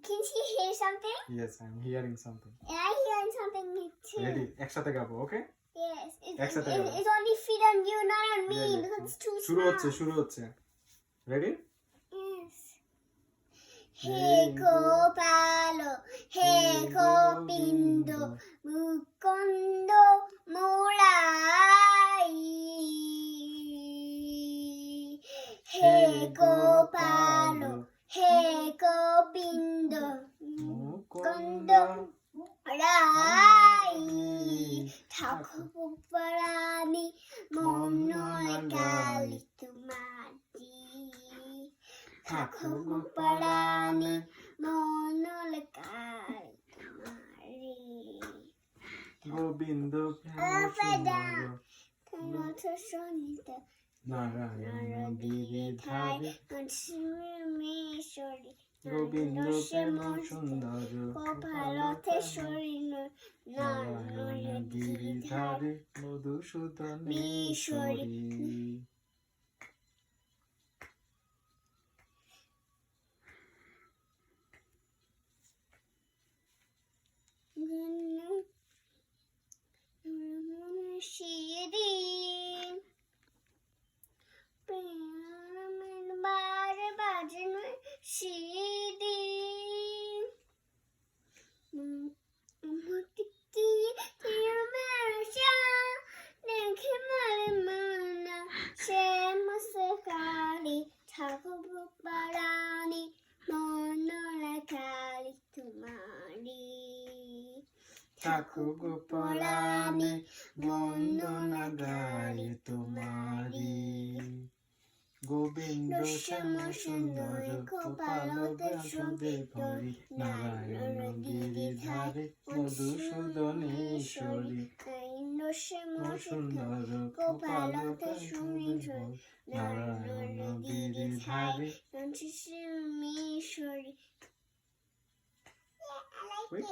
Can she hear something? Yes, I'm hearing something. And I hearing something too. Ready? একসাথে গাবো, okay? Yes. একসাথে গাবো। It's only fit on you, not on me, Yeah, because it's too শুরু small. হচ্ছে। Ready? Yes. He Gopalo, he Gopindo, Mukondo Murai. He Gopalo, he Gopindo, Mukondo Murai. Thakuparani, Monola Gali Tumati. Thakuparani, Monola Gali Tumari. Govinda Upside down. Tomato sonita. Narayan গিরিধারে Shuri. Govinda প্রেম সুন্দর Kopalotheshwari. Narayan গিরিধারে মধুসূদনেশ্বরী Shirin. Bare bajan Shirin. Mutiki Tiamasha. Nekhimarimana. Shemasakali. Thakuparani. Monola Kali Tumari. ঠাকুরপরাণে বন্দনা গাই তোমারি গোবিন্দ শ্যাম সুন্দর গোপাল দেবী নারায়ণ গিরিধারে মধুসূদনেশ্বরী শ্যাম সুন্দর Gopal Narayan গিরিধারে Shishimishori. Wait.